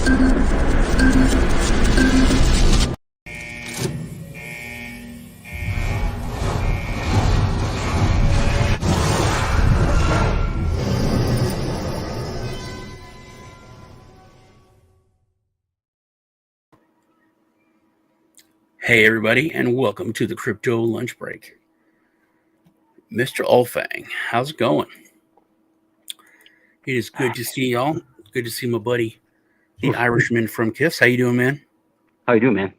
Hey everybody, and welcome to the Crypto Lunch Break. Mr. Olfang, how's it going? It is good to see y'all. Good to see my buddy, the Irishman from KIFS. How you doing, man? How you doing, man?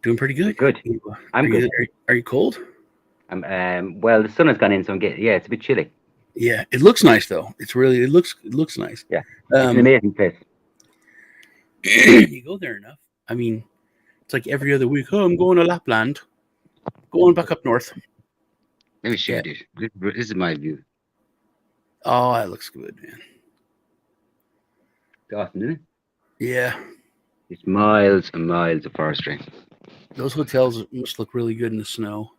Doing pretty good. Good. I'm good. Are you cold? Well, the sun has gone in, so it's a bit chilly. Yeah, it looks nice though. It looks nice. Yeah, it's an amazing place. You go there enough. I mean, it's like every other week. Oh, I'm going to Lapland. Going back up north. Let me show you this. This is my view. Oh, that looks good, man. It's awesome, isn't it? Yeah. It's miles and miles of forestry. Those hotels must look really good in the snow.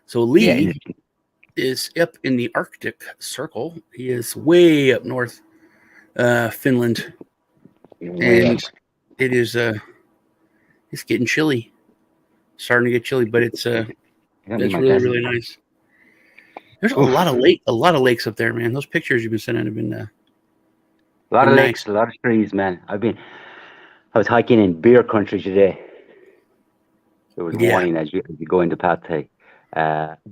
So Lee is up in the Arctic Circle. He is way up north, Finland, and it is it's getting chilly. Starting to get chilly, but it's really nice. There's a lot of lakes up there, man. Those pictures you've been sending have been a lot of lakes, a lot of trees, man. I was hiking in beer country today. There was wine as you go into Pate.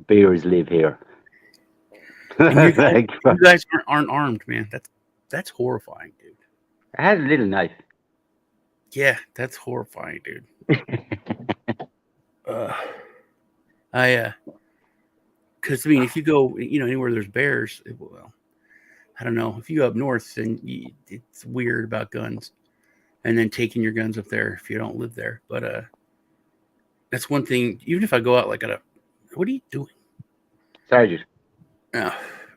Bears live here. And you guys aren't armed, man. That's horrifying, dude. I had a little knife. Yeah, that's horrifying, dude. Because I mean, if you go, anywhere there's bears, well, I don't know. If you go up north, then it's weird about guns, and then taking your guns up there if you don't live there. But that's one thing. Even if I go out what are you doing? Sorry, dude.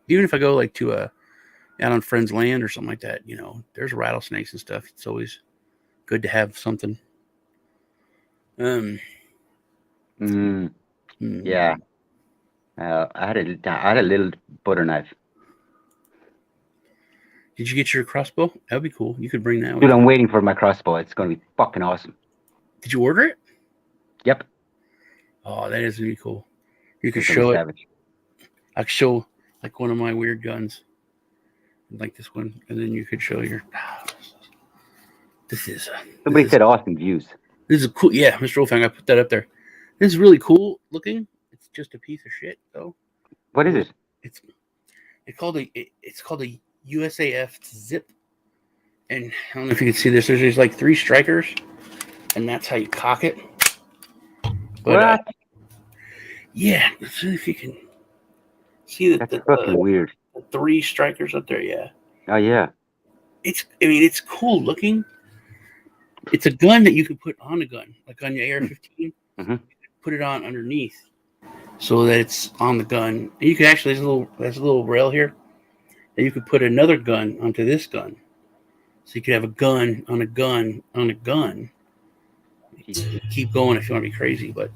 Even if I go to out on friends' land or something like that, there's rattlesnakes and stuff. It's always good to have something. Yeah. I had a little butter knife. Did you get your crossbow? That'd be cool. You could bring that. Dude, I'm waiting for my crossbow. It's going to be fucking awesome. Did you order it? Yep. Oh, that is really cool. You could show it. I could show one of my weird guns, like this one, and then you could show your. This is. Somebody said awesome views. This is cool. Yeah, Mr. Wolfgang, I put that up there. This is really cool looking. It's just a piece of shit, though. What is it? It's called a USAF zip, and I don't know if you can see this. There's like 3 strikers, and that's how you cock it. But yeah, let's see if you can see that's fucking weird. The 3 strikers up there. Yeah. Oh yeah. It's cool looking. It's a gun that you can put on a gun, like on your AR-15. Mm-hmm. Put it on underneath, so that it's on the gun. And you can actually there's a little rail here, and you could put another gun onto this gun, so you could have a gun on a gun on a gun. Keep going if you want to be crazy, but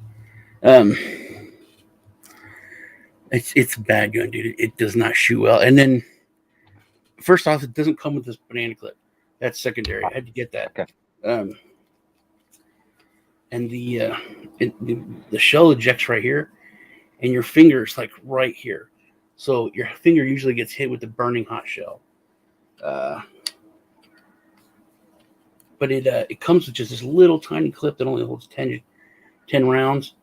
it's a bad gun, dude. It does not shoot well. And then first off, it doesn't come with this banana clip. That's secondary. I had to get that. Okay. And the shell ejects right here, and your finger is like right here. So your finger usually gets hit with the burning hot shell. But it comes with just this little tiny clip that only holds 10 rounds.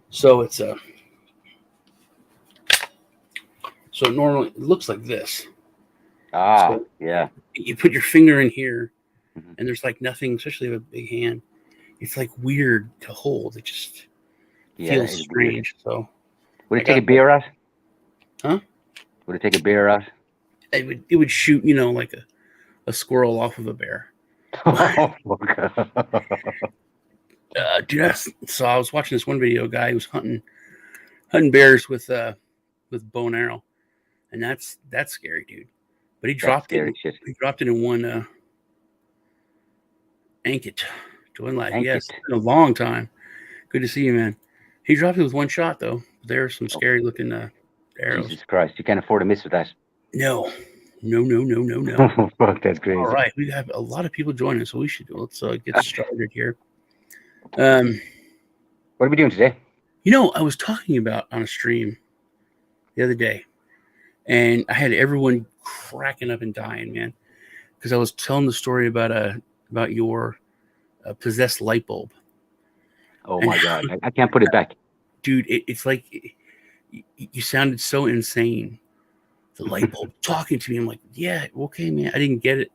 So it's so normally it looks like this. So yeah. You put your finger in here, and there's like nothing, especially with a big hand. It's like weird to hold. It just feels strange. Weird. So would it take a beer out? Huh? Would it take a beer out? It would shoot, like a squirrel off of a bear. Oh my God. Dude, so I was watching this one video. A guy who was hunting bears with bow and arrow, and that's scary, dude. But he dropped it. Shit. He dropped it in one anklet. Join life. Yes, it's been a long time. Good to see you, man. He dropped it with one shot, though. There are some scary looking arrows. Jesus Christ, you can't afford to miss with that. No, No. Oh, fuck, that's crazy. All right, we have a lot of people joining, so let's get started here. What are we doing today? I was talking about on a stream the other day, and I had everyone cracking up and dying, man, because I was telling the story about your possessed light bulb. Oh my god, I can't put it back, dude. It's like you sounded so insane. The light bulb talking to me. I'm like, yeah, okay, man. I didn't get it.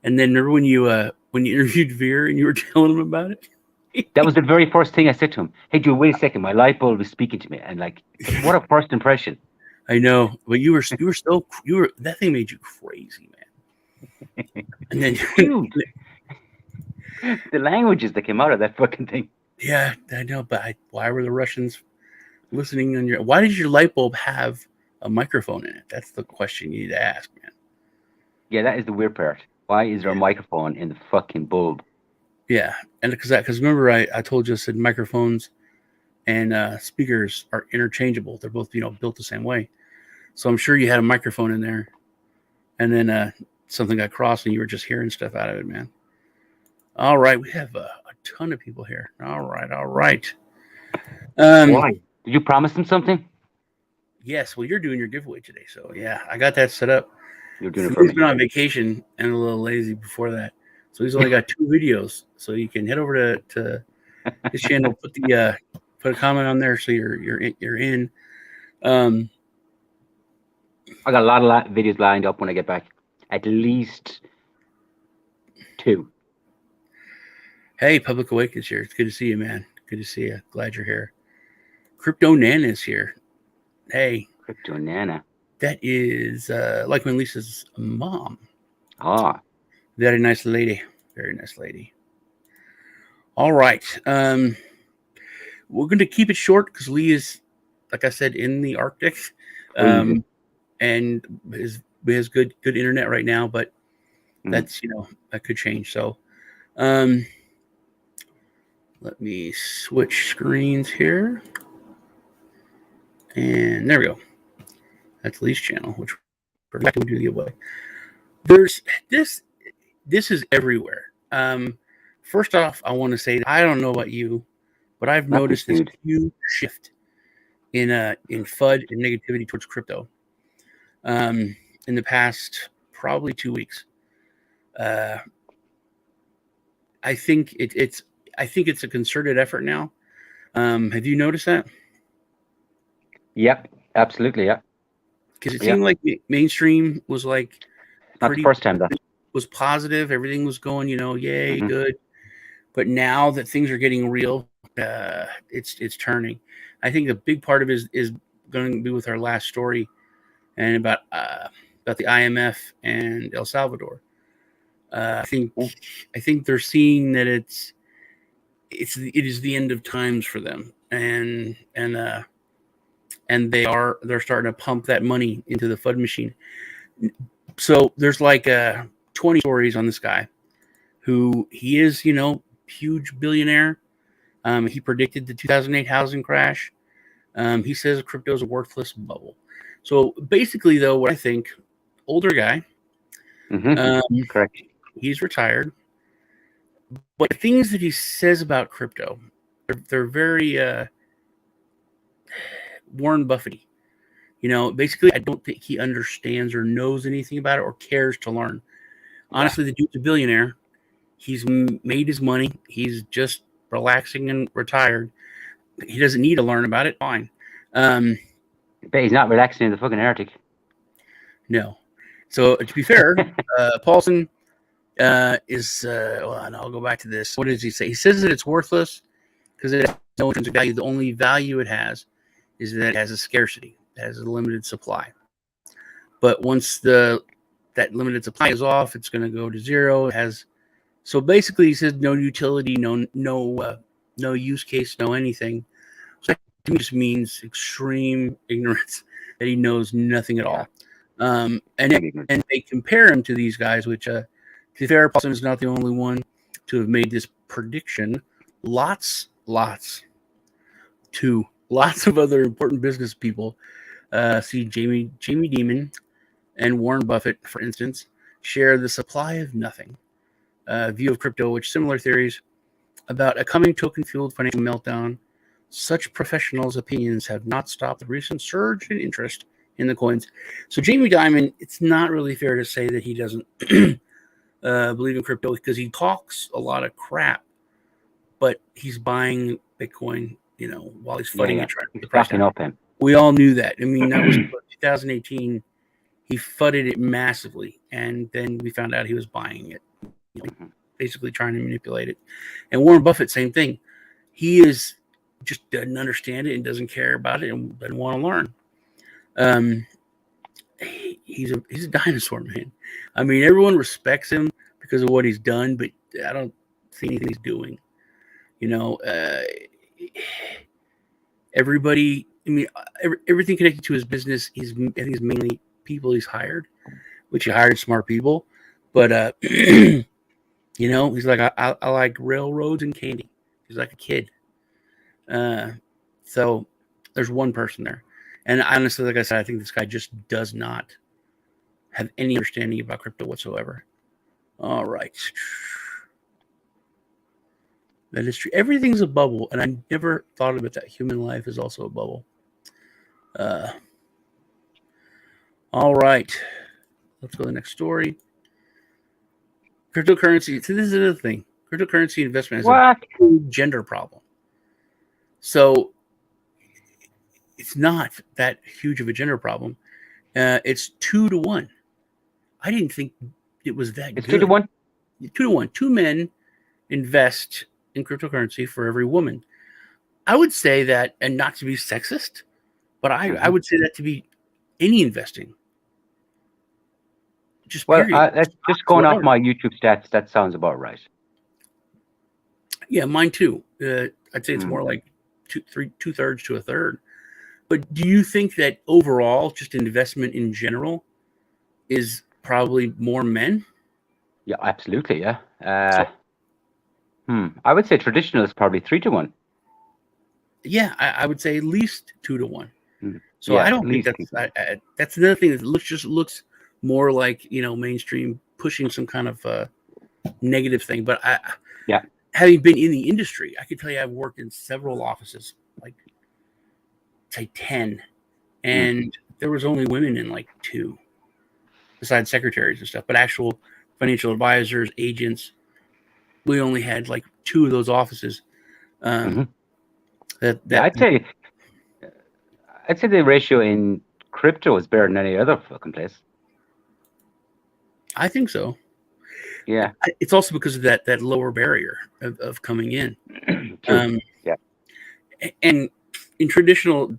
And then remember when you interviewed Veer and you were telling him about it? That was the very first thing I said to him. Hey, dude, wait a second. My light bulb is speaking to me, and like, what a first impression. I know, but you were that thing made you crazy, man. And then, dude, the languages that came out of that fucking thing. Yeah, I know, but why were the Russians listening on your? Why did your light bulb have a microphone in it? That's the question you need to ask, man. Yeah, that is the weird part. Why is there a microphone in the fucking bulb? Yeah, and because remember I told you, I said microphones and speakers are interchangeable. They're both built the same way. So I'm sure you had a microphone in there, and then something got crossed and you were just hearing stuff out of it, man. All right, we have a ton of people here. All right. Why? Did you promise them something? Yes. Well, you're doing your giveaway today, so yeah, I got that set up. You're doing it for me. He's been on vacation and a little lazy before that, so he's only got 2 videos. So you can head over to his channel, put a comment on there, so you're in. I got a lot of videos lined up when I get back. At least 2. Hey, Public Awakens here. It's good to see you, man. Good to see you. Glad you're here. Crypto Nana is here. Hey. Crypto Nana. That is like when Lisa's mom. Ah. Very nice lady. Very nice lady. All right. We're going to keep it short because Lee is, like I said, in the Arctic. And has good internet right now, but that's, that could change. So let me switch screens here. And there we go. That's Lee's channel, which we're going to do the giveaway. There's this is everywhere. First off, I want to say, I don't know about you, but I've noticed this huge shift in FUD and negativity towards crypto in the past probably 2 weeks. I think it's a concerted effort now. Have you noticed that? Yep, absolutely, yeah. Because it seemed like mainstream was like not the first time that was positive. Everything was going, yay, good. But now that things are getting real, it's turning. I think a big part of it is going to be with our last story, and about the IMF and El Salvador. I think they're seeing that it is the end of times for them, and they're starting to pump that money into the FUD machine. So there's like 20 stories on this guy, who he is, huge billionaire. He predicted the 2008 housing crash. He says crypto is a worthless bubble. So basically, though, what I think, older guy, correct. He's retired, but the things that he says about crypto, they're very Warren Buffety. Basically, I don't think he understands or knows anything about it or cares to learn. Honestly, the dude's a billionaire. He's made his money. He's just relaxing and retired. He doesn't need to learn about it. Fine. But he's not relaxing in the fucking Arctic. No. So to be fair, Paulson is and I'll go back to this. What does he say? He says that it's worthless because it has no intrinsic value. The only value it has is that it has a scarcity. It has a limited supply. But once that limited supply is off, it's going to go to zero. It has, so basically he says no utility, no use case, no anything. So that just means extreme ignorance, that he knows nothing at all. And they compare him to these guys, which to be fair, Paulson is not the only one to have made this prediction. Lots of other important business people. See Jamie Dimon, and Warren Buffett, for instance, share the supply of nothing view of crypto, which similar theories about a coming token-fueled financial meltdown. Such professionals' opinions have not stopped the recent surge in interest in the coins. So Jamie Dimon, it's not really fair to say that he doesn't believe in crypto because he talks a lot of crap, but he's buying Bitcoin, while he's fighting it, trying to put the price down. Up him. We all knew that. I mean, that was 2018. He fudded it massively, and then we found out he was buying it, basically trying to manipulate it. And Warren Buffett, same thing. He just doesn't understand it and doesn't care about it and doesn't want to learn. He's a dinosaur, man. I mean, everyone respects him because of what he's done, but I don't see anything he's doing. Everybody. I mean, everything connected to his business. I think is mainly people he's hired, which he hired smart people. But he's like, I like railroads and candy. He's like a kid. So there's one person there. And honestly, like I said, I think this guy just does not have any understanding about crypto whatsoever. All right. That is true. Everything's a bubble. And I never thought of it that human life is also a bubble. All right. Let's go to the next story. Cryptocurrency. So this is another thing. Cryptocurrency investment has a gender problem. So it's not that huge of a gender problem. It's 2-1. I didn't think it was that good. 2-1? 2-1. 2 men invest in cryptocurrency for every woman. I would say that, and not to be sexist, but I would say that to be any investing. Just just going off my YouTube stats, that sounds about right. Yeah, mine too. I'd say it's more like 2/3 to 1/3. But do you think that overall, just investment in general, is probably more men? Yeah, absolutely. Yeah. I would say traditional is probably 3-1. Yeah, I would say at least 2-1. So I don't think that's another thing that looks more like mainstream pushing some kind of negative thing. But having been in the industry, I can tell you I've worked in several offices, like say 10, and there was only women in like 2, besides secretaries and stuff. But actual financial advisors, agents, we only had like 2 of those offices. I'd say the ratio in crypto is better than any other fucking place. I think so. Yeah. It's also because of that lower barrier of coming in. And in traditional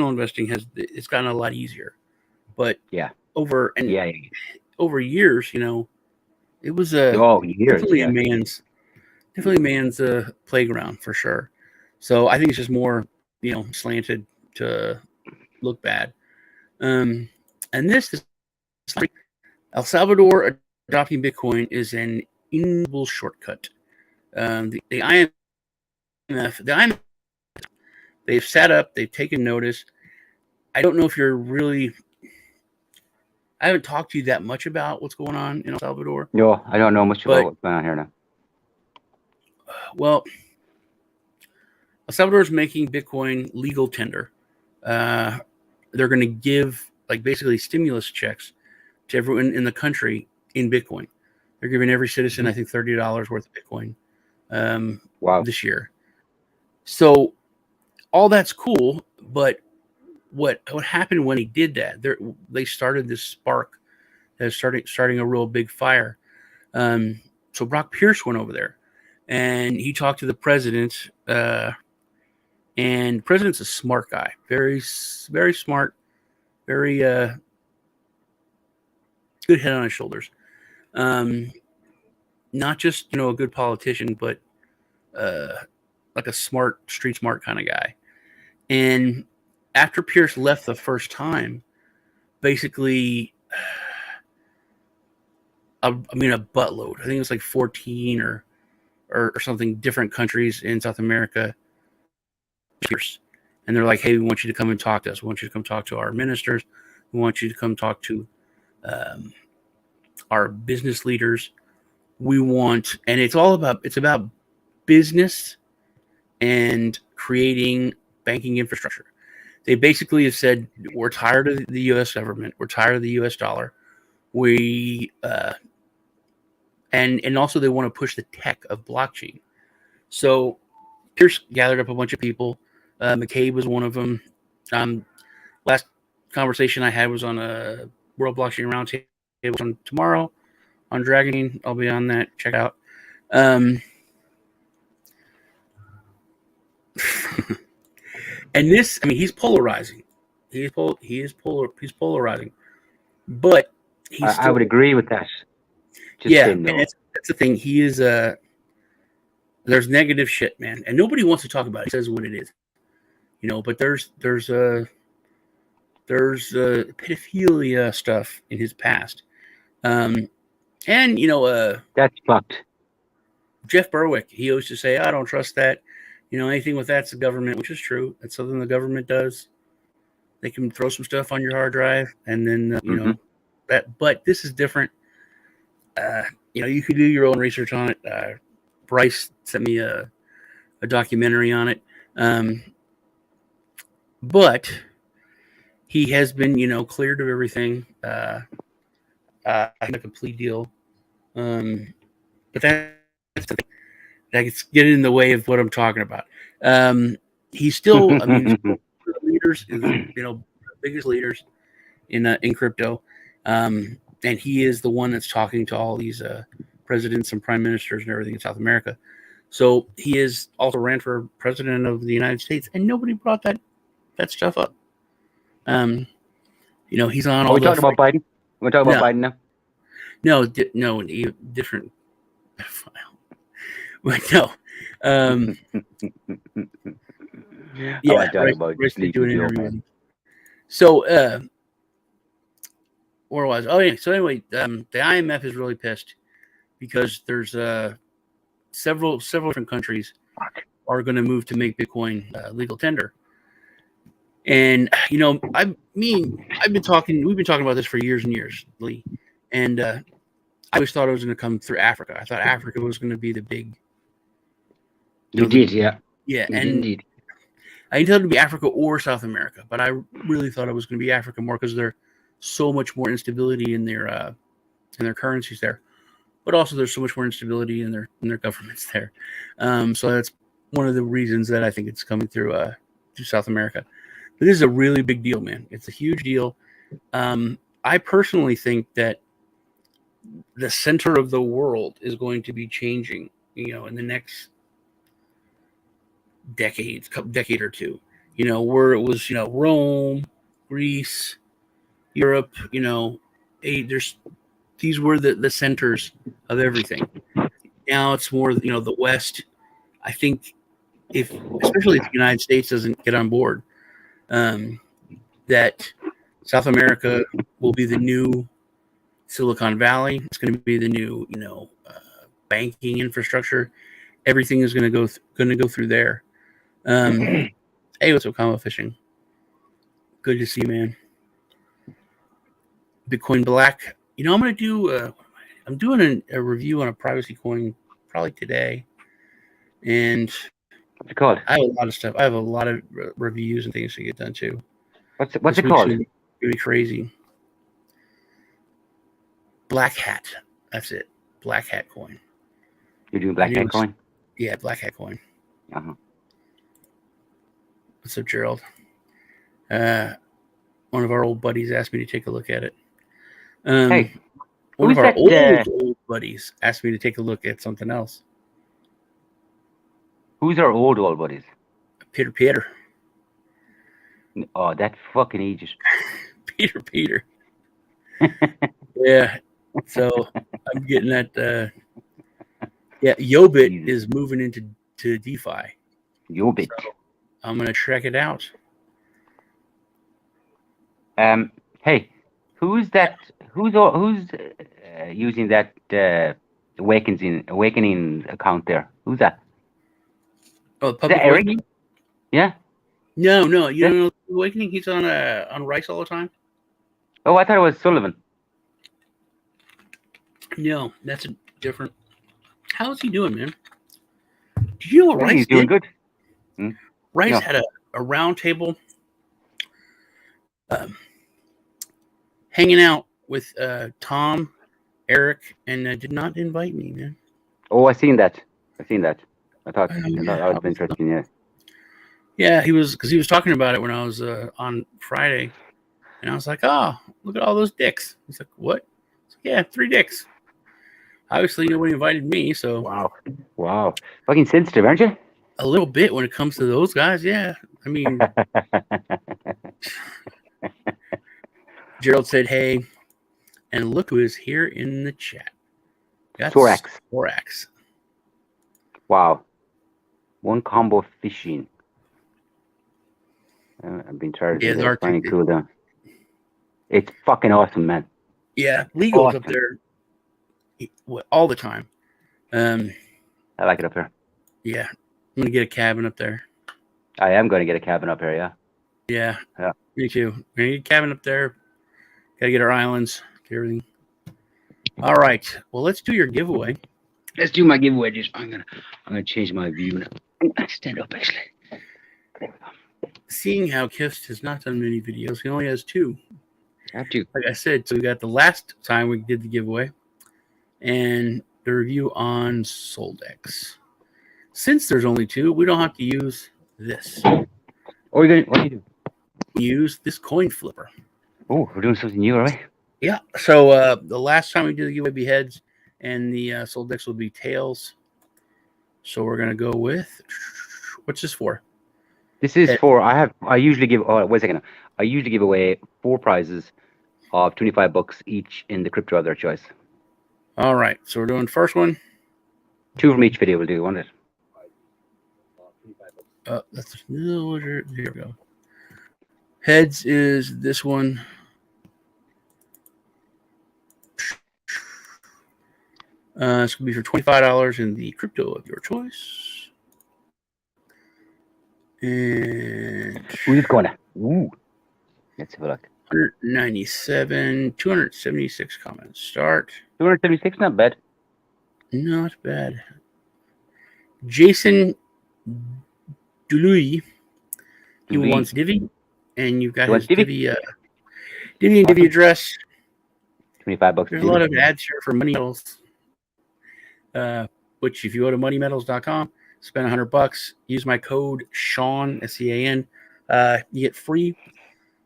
investing it's gotten a lot easier. But over years, it was definitely a man's playground for sure. So I think it's just more slanted to look bad. And this is El Salvador adopting Bitcoin is an inevitable shortcut. The IMF, they've sat up, they've taken notice. I don't know if you're really. I haven't talked to you that much about what's going on in El Salvador. No, I don't know much about what's going on here now. Well, El Salvador is making Bitcoin legal tender. They're going to give basically stimulus checks to everyone in the country in Bitcoin. They're giving every citizen, I think, $30 worth of Bitcoin this year. So all that's cool, but what happened when he did that? They started this spark that is starting a real big fire. So Brock Pierce went over there, and he talked to the president. And the president's a smart guy, very, very smart, very good head on his shoulders. Not just a good politician, but like a street smart kind of guy. And after Pierce left the first time, basically, a buttload. I think it was like 14 or something different countries in South America. Pierce, and they're like, "Hey, we want you to come and talk to us. We want you to come talk to our ministers. We want you to come talk to our business leaders. We want, and it's about business and creating banking infrastructure. They basically have said, we're tired of the U.S. government. We're tired of the U.S. dollar. And also they want to push the tech of blockchain. So Pierce gathered up a bunch of people. McCabe was one of them. Last conversation I had was on a World Blockchain Roundtable on tomorrow on Dragon. I'll be on that. Check it out. And this, I mean, he's polarizing. He's polarizing. But I would agree with that. Just and that's the thing. He is there's negative shit, man, and nobody wants to talk about it. He says what it is, But there's pedophilia stuff in his past, and that's fucked. Jeff Berwick, he used to say, "I don't trust that." Anything with that's the government, which is true. That's something the government does. They can throw some stuff on your hard drive, and then that. But this is different. You could do your own research on it. Bryce sent me a documentary on it. But he has been, cleared of everything. A complete deal. But that's the thing. That gets get in the way of what I'm talking about. He's still, leaders, biggest leaders in crypto. And he is the one that's talking to all these presidents and prime ministers and everything in South America. So he is also ran for president of the United States, and nobody brought that stuff up. He's on. Are we talking about Biden? We're talking about Biden now. No, different file. But no. Doing interviews. So, where was? Oh yeah. So anyway, the IMF is really pissed because there's several different countries are going to move to make Bitcoin legal tender. And we've been talking about this for years and years, Lee. And I always thought it was going to come through Africa. I thought Africa was going to be the big. You did, yeah. Yeah, and indeed. I didn't tell it to be Africa or South America, but I really thought it was going to be Africa more because there's so much more instability in their currencies there, but also there's so much more instability in their governments there. So that's one of the reasons that I think it's coming through South America. But this is a really big deal, man. It's a huge deal. I personally think that the center of the world is going to be changing, in the next decade or two, where it was, Rome, Greece, Europe, these were the centers of everything. Now it's more, the West. I think especially if the United States doesn't get on board, that South America will be the new Silicon Valley. It's going to be the new, banking infrastructure. Everything is going to go through there. Hey, what's up, Combo Fishing? Good to see you, man. Bitcoin Black. I'm going to do. I'm doing a review on a privacy coin probably today, and what's it called? I have a lot of stuff. I have a lot of reviews and things to get done too. What's it called? It's gonna be crazy. Black Hat. That's it. Black Hat coin. You're doing Black Hat coin? Yeah, Black Hat coin. Uh-huh. What's up, Gerald? One of our old buddies asked me to take a look at it. Hey, one of our old buddies asked me to take a look at something else. Who's our old buddies? Peter. Oh, that fucking Aegis. Peter. Yeah. So I'm getting that. Yeah, Yobit is moving into DeFi. Yobit. So I'm gonna check it out. Hey, who's that? Who's using that awakening account there? Who's that? Oh, Public Awakening? Yeah. No. You don't know Awakening? He's on Rice all the time. Oh, I thought it was Sullivan. No, that's a different. How's he doing, man? Did you know what I think Rice he's doing did? good. Hmm? Rice No. had a round table hanging out with Tom, Eric, and did not invite me, man. Oh, I seen that. I thought Yeah, that was interesting. Yeah. yeah, he was because he was talking about it when I was on Friday, and I was like, "Oh, look at all those dicks." He's like, "What?" I was like, yeah, 3 dicks. Obviously, nobody invited me, so Wow. Fucking sensitive, aren't you? a little bit when it comes to those guys. Yeah, I mean, Gerald said, "Hey," and look who is here in the chat. That's Thorax. Thorax. Wow. One combo fishing. I've been charged Yeah, with the it. Arctic. Finding cooldown. It's fucking awesome, man. Yeah, Legal's Awesome. up there all the time. I like it up here. Yeah, I'm gonna get a cabin up there. I am going to get a cabin up here, yeah. Yeah, me too. We need a cabin up there. Gotta get our islands, get everything. All right. Well, let's do your giveaway. Let's do my giveaway. I'm gonna change my view now. Stand up, actually. Seeing how KIFS has not done many videos, he only has 2. I have to. Like I said, so we got the last time we did the giveaway and the review on Soldex. Since there's only 2, we don't have to use this. What do you do? We use this coin flipper. Oh, we're doing something new, are we? Yeah. So the last time we did the giveaway would be heads, and the Soldex will be tails. So we're gonna go with what's this for? This is for I usually give wait a second. I usually give away 4 prizes of $25 each in the crypto of their choice. All right. So we're doing first one. 2 from each video will do, won't it? That's here we go. Heads is this one. It's gonna be for $25 in the crypto of your choice. And who's going to? Ooh. Let's have a look. 197, 276 comments. Start. 276, not bad. Not bad. Jason Duluy. He wants Divi, and you've got his Divi and Divi address. $25. There's a lot of ads here for money metals. Which if you go to moneymetals.com, spend $100, use my code Sean SEAN, you get free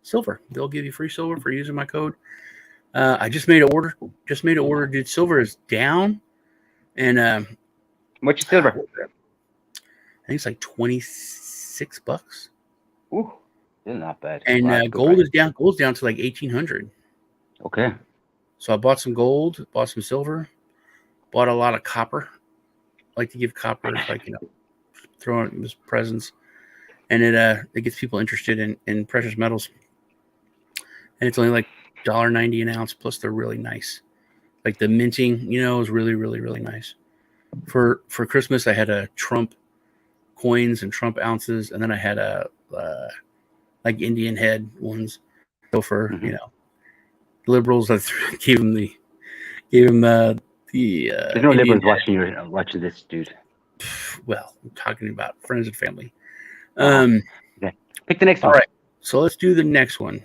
silver. They'll give you free silver for using my code. I just made an order. Dude, silver is down, and what's your silver? I think it's like $26. Ooh, still not bad. And gold is down. Gold's down to like 1,800. Okay. So I bought some gold, bought some silver, bought a lot of copper. I like to give copper, like, throw it as presents, and it gets people interested in precious metals. And it's only like $1.90 an ounce. Plus, they're really nice. Like the minting, is really, really, really nice. For Christmas, I had a Trump coins and Trump ounces, and then I had a like Indian head ones. So for liberals, I gave them the. There's no Indian liberals watching this, dude. Well, I'm talking about friends and family. Okay. Pick the next one. All right, so let's do the next one.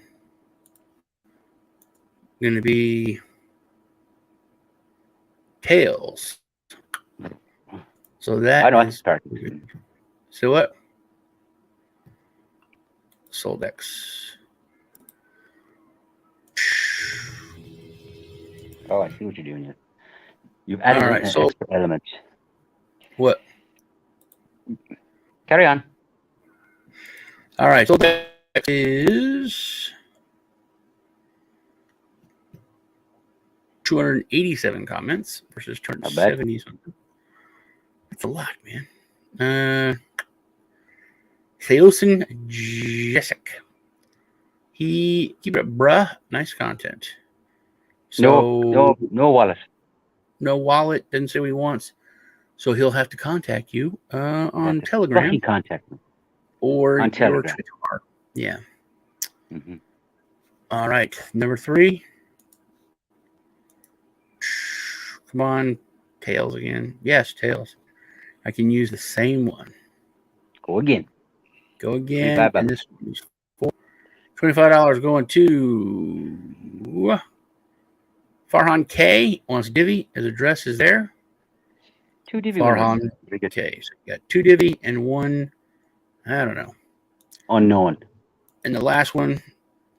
Going to be tails. So that I know. is. Start. So what? Soldex. Oh, I see what you're doing here. You've added an extra element. What? Carry on. All right. So that is 287 comments versus 270 something. That's a lot, man. Theosin Jessic. Keep it, bruh. Nice content. So no wallet. No wallet. Doesn't say what he wants. So he'll have to contact you on Telegram. Fucking contact me. Or on your Telegram. Twitter. Yeah. Come on, tails again. Yes, tails. I can use the same one. Go again. Go again. And this is $25 going to Farhan K. Wants Divi. His address is there. 2 Divi Farhan K. So you got 2 Divi and 1, I don't know. Unknown. And the last one,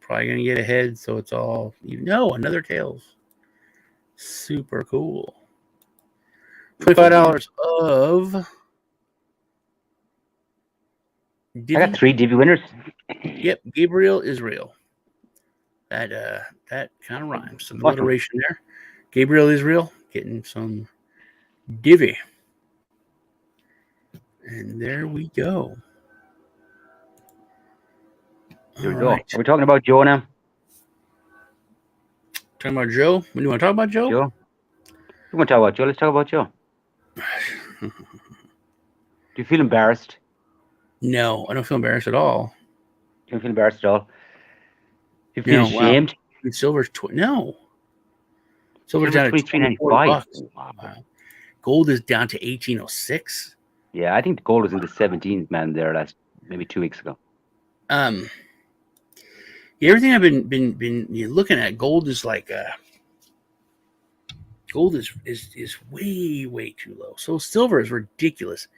probably going to get ahead. So it's all, another tails. Super cool. $25 of Divi. I got 3 Divi winners. Yep, Gabriel Israel. That kind of rhymes. Some alliteration there. Gabriel Israel getting some Divi. And there we go. Here we go. Right. Are we talking about Joe now? Talking about Joe? When do you want to talk about Joe? You want to talk about Joe? Let's talk about Joe. Do you feel embarrassed? No, I don't feel embarrassed at all. You don't feel embarrassed at all? Do you feel ashamed? Wow. Silver's no. Silver's down at $23.95. Wow. Gold is down to 1806. Yeah, I think the gold was in the 17s, man. There maybe 2 weeks ago. Everything I've been looking at, gold is like gold is way too low. So silver is ridiculous.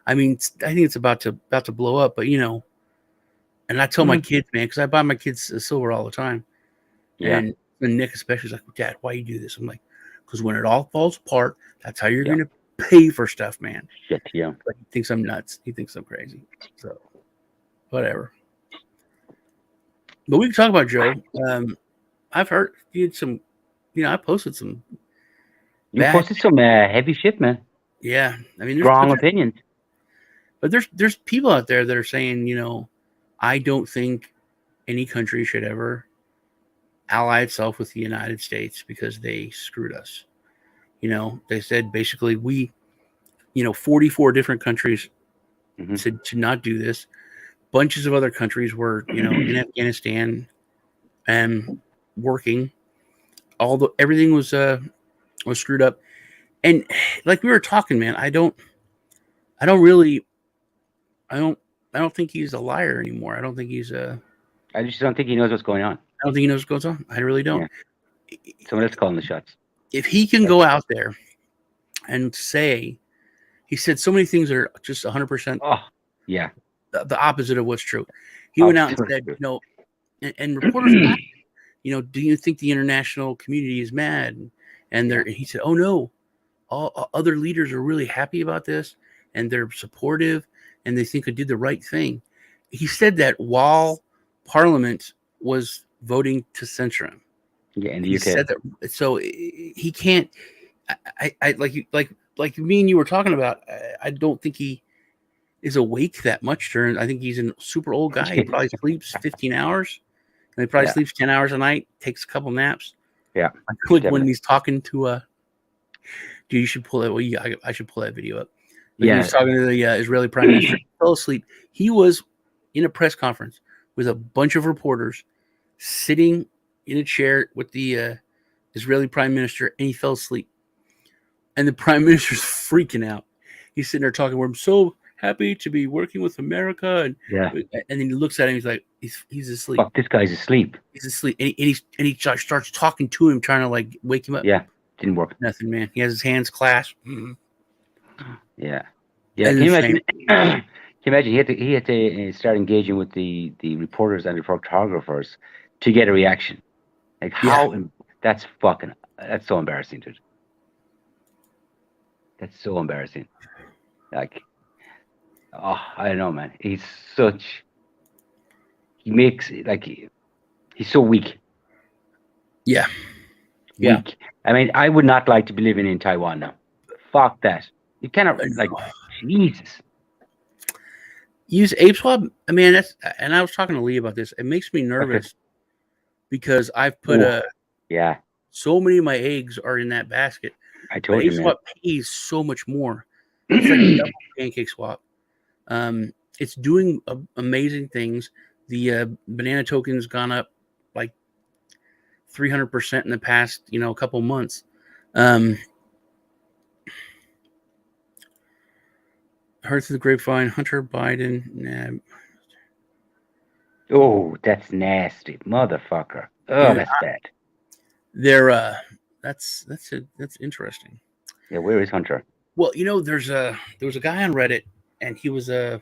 I mean, I think it's about to blow up, but and I tell my kids, man, because I buy my kids silver all the time. Yeah. And Nick especially is like, Dad, why you do this? I'm like, because when it all falls apart, that's how you're going to pay for stuff, man. Shit, yeah. But he thinks I'm nuts. He thinks I'm crazy. So, whatever. But we can talk about Joe. I've heard you had some, I posted some. You posted some heavy shit, man. Yeah. I mean, strong opinions. But there's people out there that are saying, I don't think any country should ever ally itself with the United States because they screwed us. They said basically 44 different countries said to not do this. Bunches of other countries were, in Afghanistan and working. Everything was screwed up. And like we were talking, man, I don't think he's a liar anymore. I don't think he's I just don't think he knows what's going on. I don't think he knows what goes on. I really don't. Yeah. Someone else calling the shots. If he can go out there and say, he said so many things that are just 100%. Oh, yeah. The opposite of what's true. He went out and said, and reporters asked, do you think the international community is mad? And he said, oh no, all other leaders are really happy about this and they're supportive and they think I did the right thing. He said that while Parliament was voting to censor him. Yeah, in the he UK. said that, so he can't. I like me and you were talking about. I don't think he is awake that much during. I think he's a super old guy. He probably sleeps 15 hours, and he probably sleeps 10 hours a night. Takes a couple naps. Yeah, like when he's talking to dude, you should pull that. Well, I should pull that video up. But he was talking to the Israeli Prime Minister. He fell asleep. He was in a press conference with a bunch of reporters, sitting in a chair with the Israeli Prime Minister, and he fell asleep. And the Prime Minister's freaking out. He's sitting there talking. I'm so happy to be working with America, and then he looks at him. He's like, he's asleep. Fuck, this guy's asleep. He's asleep, and he starts talking to him, trying to like wake him up. Yeah, didn't work. Nothing, man. He has his hands clasped. Mm-hmm. Yeah. Can you imagine? Can you imagine? He had to start engaging with the reporters and the photographers to get a reaction. Like how? That's so embarrassing, dude. That's so embarrassing. Like, oh, I don't know, man. He makes he's so weak. Yeah. Weak. I mean, I would not like to be living in Taiwan now. Fuck that. You cannot Jesus. Use Ape Swap. I mean, and I was talking to Lee about this. It makes me nervous because I've put so many of my eggs are in that basket. I told you, Ape Swap pays so much more. It's like double Pancake Swap. It's doing amazing things. The banana token's gone up like 300% in the past, couple months. Heard through the grapevine, Hunter Biden. Oh, that's nasty, motherfucker. Oh, Dude, that's bad. they're that's interesting. Yeah, where is Hunter? Well, there was a guy on Reddit, and he was a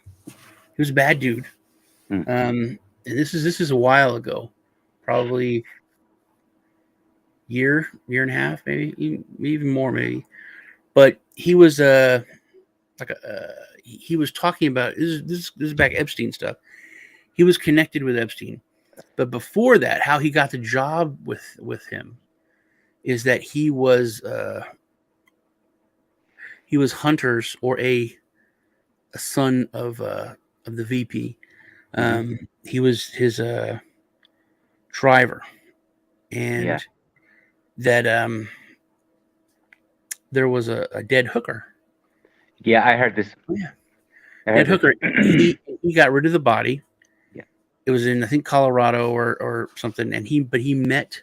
bad dude. And this is a while ago, probably year and a half, maybe even more, maybe. But he was he was talking about this is back Epstein stuff. He was connected with Epstein, but before that, how he got the job with him is that he was Hunter's, or a son of the VP. He was his driver, and that there was a dead hooker. Yeah, I heard this. Yeah, dead hooker. he got rid of the body. Yeah, it was in, I think, Colorado or something, and he met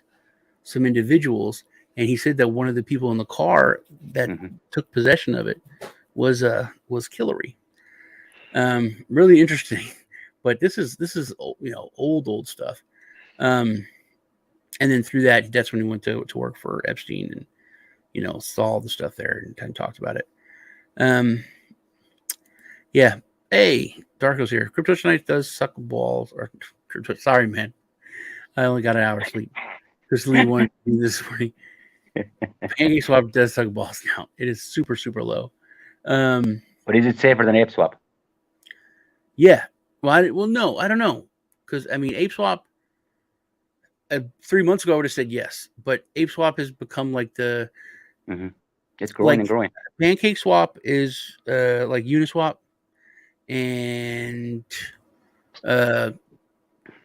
some individuals, and he said that one of the people in the car that took possession of it was Hillary. Really interesting. But this is old stuff. And then through that's when he went to work for Epstein, and saw all the stuff there and kind of talked about it. Yeah. Hey, Darko's here. Crypto tonight does suck balls. Or sorry, man. I only got an hour of sleep. Chris Lee wanted to do this morning. Pancake swap does suck balls now. It is super, super low. But is it safer than Ape Swap? Yeah. Well, no, I don't know. Because, Ape Swap, 3 months ago, I would have said yes. But Ape Swap has become like the... It's growing and growing. Pancake Swap is like Uniswap. And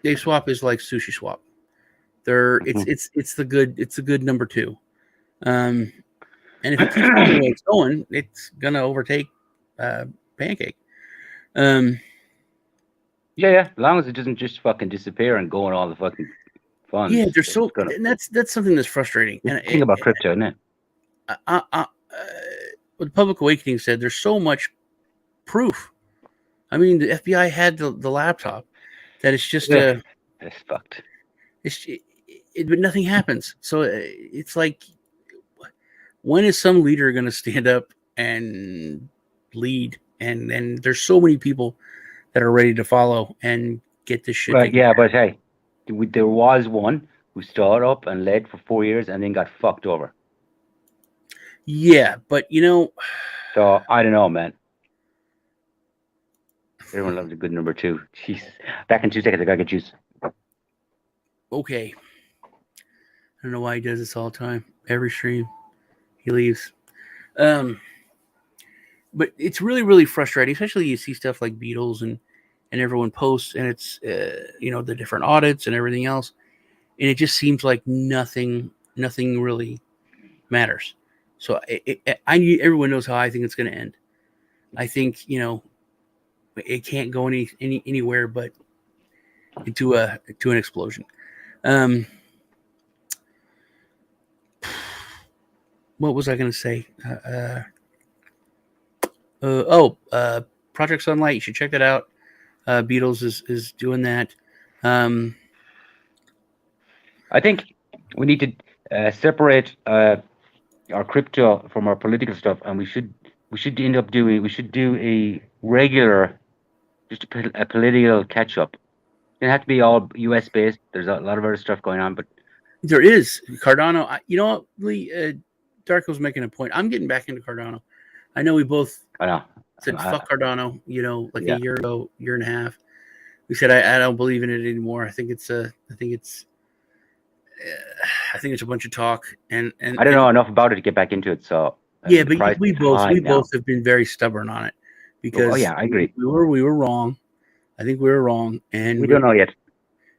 Ape Swap is like Sushi Swap. It's the good number two. And if it keeps going the way it's going, it's gonna overtake Pancake. Yeah. As long as it doesn't just fucking disappear and go in all the fucking funds. Yeah, there's and that's something that's frustrating. And think about crypto, isn't it? What Public Awakening said, there's so much proof. The FBI had the laptop that it's just it's fucked. But nothing happens. So it's like, when is some leader going to stand up and lead? And there's so many people that are ready to follow and get this shit. Right, yeah, but hey, there was one who stood up and led for 4 years and then got fucked over. Yeah, but So I don't know, man. Everyone loves a good number two. Jeez. Back in 2 seconds, I gotta get juice. Okay. I don't know why he does this all the time. Every stream, he leaves. But it's really, really frustrating, especially you see stuff like Beatles and everyone posts, and it's the different audits and everything else, and it just seems like nothing really matters. So everyone knows how I think it's going to end. I think it can't go anywhere but into an explosion. What was I going to say? Project Sunlight. You should check that out. Beatles is doing that. I think we need to separate our crypto from our political stuff, and we should do a regular, just a political catch up. It doesn't have to be all US based. There's a lot of other stuff going on, but there is Cardano. You know what, Lee? Darko's making a point. I'm getting back into Cardano. I know we both said fuck Cardano, a year ago, year and a half. We said I don't believe in it anymore. I think it's a bunch of talk, and I don't know enough about it to get back into it. So yeah, but we both have been very stubborn on it because I agree. We were wrong. I think we were wrong, and we don't know yet.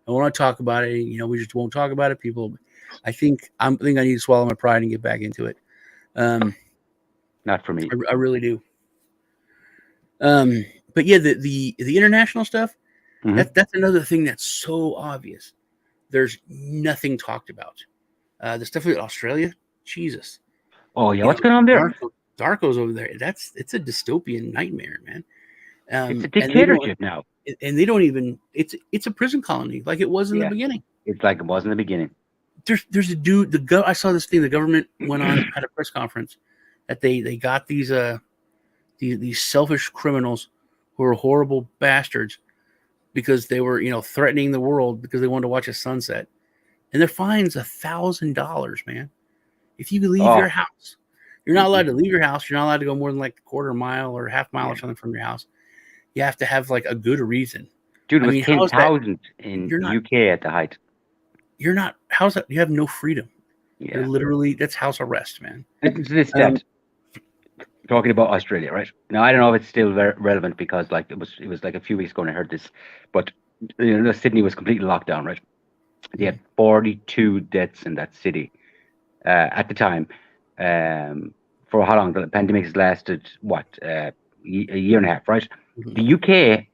I want to talk about it. We just won't talk about it. People, I think I need to swallow my pride and get back into it. Not for me. I really do. But yeah, the international stuff, that's another thing that's so obvious. There's nothing talked about. The stuff with Australia, Jesus. Oh yeah, what's going on there? Darko's over there. It's a dystopian nightmare, man. It's a And dictatorship now. they don't even. It's a prison colony like it was in the beginning. It's like it was in the beginning. There's a dude. I saw this thing. The government went on had a press conference that they got these selfish criminals who are horrible bastards because they were threatening the world because they wanted to watch a sunset, and their fines $1,000, man. If you leave your house, you're not allowed to leave your house. You're not allowed to go more than like a quarter mile or a half mile or something from your house. You have to have like a good reason. Dude, it was 10,000 in UK at the height. You're not. How's that? You have no freedom. Yeah, you're literally, that's house arrest, man. Talking about Australia, right? Now I don't know if it's still relevant because like it was like a few weeks ago when I heard this, but Sydney was completely locked down, right? They had 42 deaths in that city at the time. For how long? The pandemic has lasted, what, a year and a half, right? Mm-hmm. The UK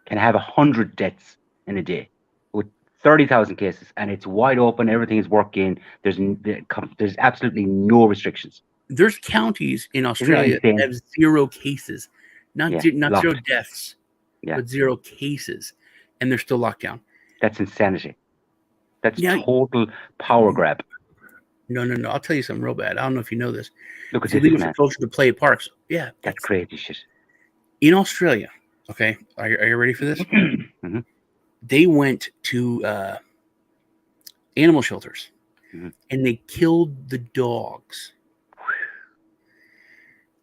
can have 100 deaths in a day with 30,000 cases, and it's wide open. Everything is working. There's absolutely no restrictions. There's counties in Australia that have 0 cases, not 0 deaths, but 0 cases, and they're still locked down. That's insanity. That's total power grab. No. I'll tell you something real bad. I don't know if you know this. Look at it's illegal for culture to play at parks. Yeah, that's crazy shit. In Australia, okay, are you ready for this? Mm-hmm. They went to animal shelters, and they killed the dogs.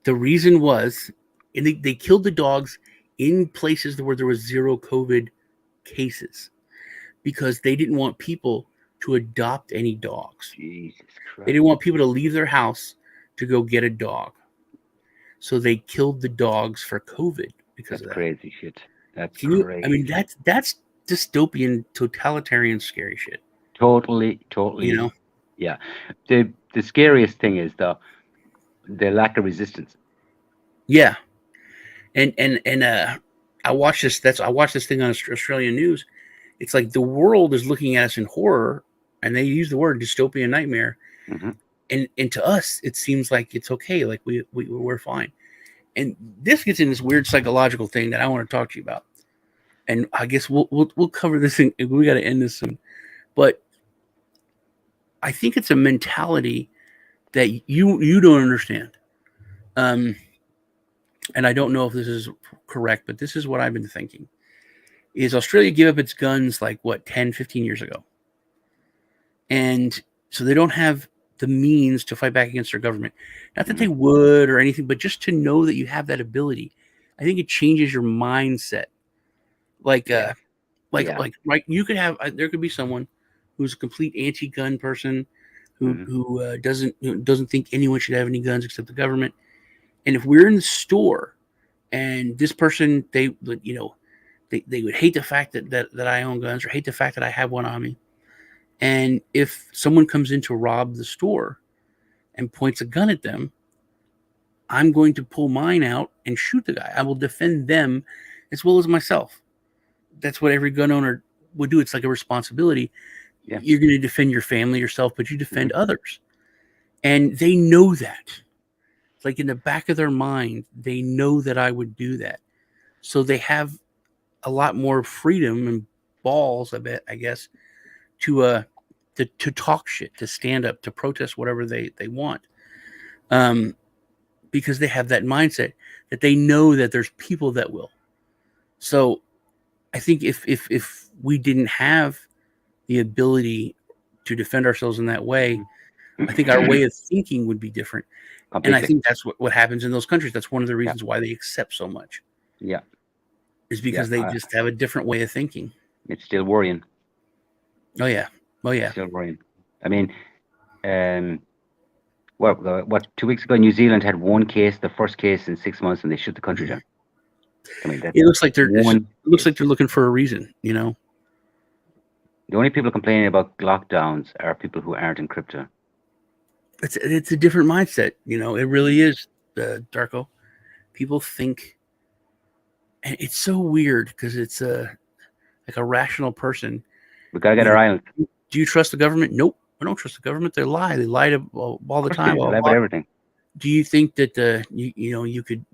The reason was, and they killed the dogs in places where there was 0 COVID cases because they didn't want people to adopt any dogs. Jesus Christ. They didn't want people to leave their house to go get a dog. So they killed the dogs for COVID because of that. Crazy shit. That's crazy. I mean, that's dystopian, totalitarian, scary shit. Totally. Yeah. The scariest thing is the lack of resistance. Yeah. And I watched this. I watched this thing on Australian news. It's like the world is looking at us in horror, and they use the word dystopian nightmare. Mm-hmm. And to us, it seems like it's okay. Like we're fine. And this gets in this weird psychological thing that I want to talk to you about. And I guess we'll cover this thing. We got to end this soon. But I think it's a mentality that you don't understand. And I don't know if this is correct, but this is what I've been thinking. Is Australia gave up its guns like 10, 15 years ago. And so they don't have the means to fight back against their government. Not that they would or anything, but just to know that you have that ability. I think it changes your mindset. Like you could have, there could be someone who's a complete anti-gun person who doesn't think anyone should have any guns except the government. And if we're in the store and this person, they would hate the fact that I own guns or hate the fact that I have one on me. And if someone comes in to rob the store and points a gun at them, I'm going to pull mine out and shoot the guy. I will defend them as well as myself. That's what every gun owner would do. It's like a responsibility. Yeah. You're going to defend your family, yourself, but you defend others. And they know that. It's like in the back of their mind, they know that I would do that. So they have a lot more freedom and balls, I guess, to talk shit, to stand up, to protest whatever they want. Because they have that mindset that they know that there's people that will. So I think if we didn't have the ability to defend ourselves in that way, I think our way of thinking would be different. Completely. And I think that's what happens in those countries. That's one of the reasons why they accept so much. Yeah. Is because they just have a different way of thinking. It's still worrying. Oh yeah. Still worrying. I mean, what 2 weeks ago, New Zealand had 1 case, the first case in 6 months, and they shut the country down. I mean, it looks like they're looking for a reason, The only people complaining about lockdowns are people who aren't in crypto. It's a different mindset, It really is, Darko. People think, and it's so weird because it's like a rational person. We gotta get our eye on. Do you trust the government? Nope, I don't trust the government. They lie. They lie all the time. They lie about everything. Do you think that you could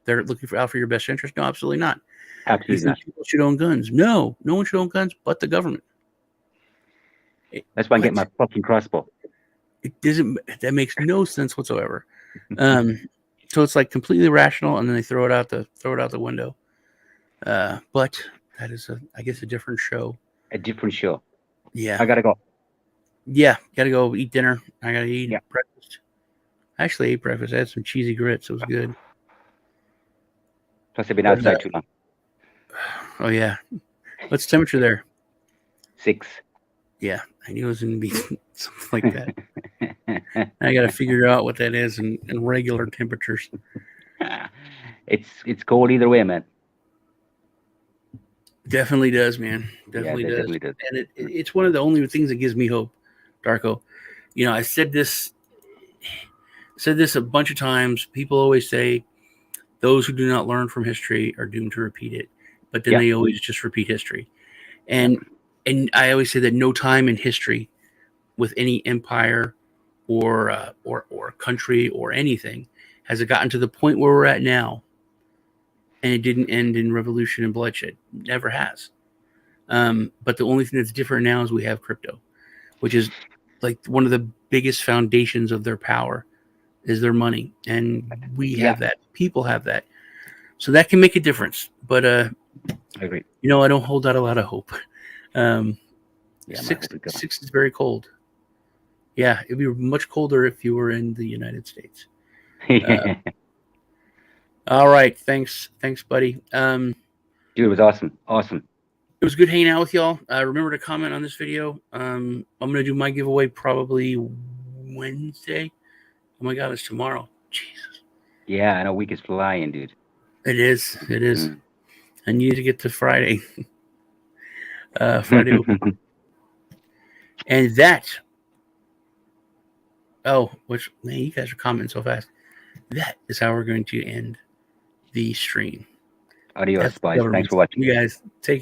they're looking out for your best interest? No, absolutely not. Absolutely not. People should own guns. No one should own guns but the government. That's why I get my fucking crossbow. It doesn't. That makes no sense whatsoever. So it's like completely rational, and then they throw it out the window. But that is I guess a different show. A different show. Yeah. I gotta go. Yeah, gotta go eat dinner. I gotta eat breakfast. I actually ate breakfast. I had some cheesy grits. It was good. Plus, I've been outside too long. Oh yeah. What's the temperature there? 6. Yeah, I knew it was gonna be something like that. I gotta figure out what that is in regular temperatures. It's cold either way, man. Definitely does, man. Definitely does. And it's one of the only things that gives me hope, Darko. You know, I said this a bunch of times. People always say those who do not learn from history are doomed to repeat it, but then they always just repeat history. And I always say that no time in history with any empire or country or anything has it gotten to the point where we're at now, and it didn't end in revolution and bloodshed. Never has. But the only thing that's different now is we have crypto, which is like one of the biggest foundations of their power is their money. And we have that. People have that. So that can make a difference. But I agree. You know, I don't hold out a lot of hope. 6 is very cold. Yeah, it'd be much colder if you were in the United States. All right, thanks, buddy. Dude, it was awesome. It was good hanging out with y'all. Remember to comment on this video. I'm gonna do my giveaway probably Wednesday. Oh my God, it's tomorrow. Jesus. Yeah, I know. Week is flying, dude. It is. I need to get to Friday. Friday. And that. Oh, which, man, you guys are commenting so fast. That is how we're going to end the stream. Adios, guys. Thanks for watching. You guys, take care.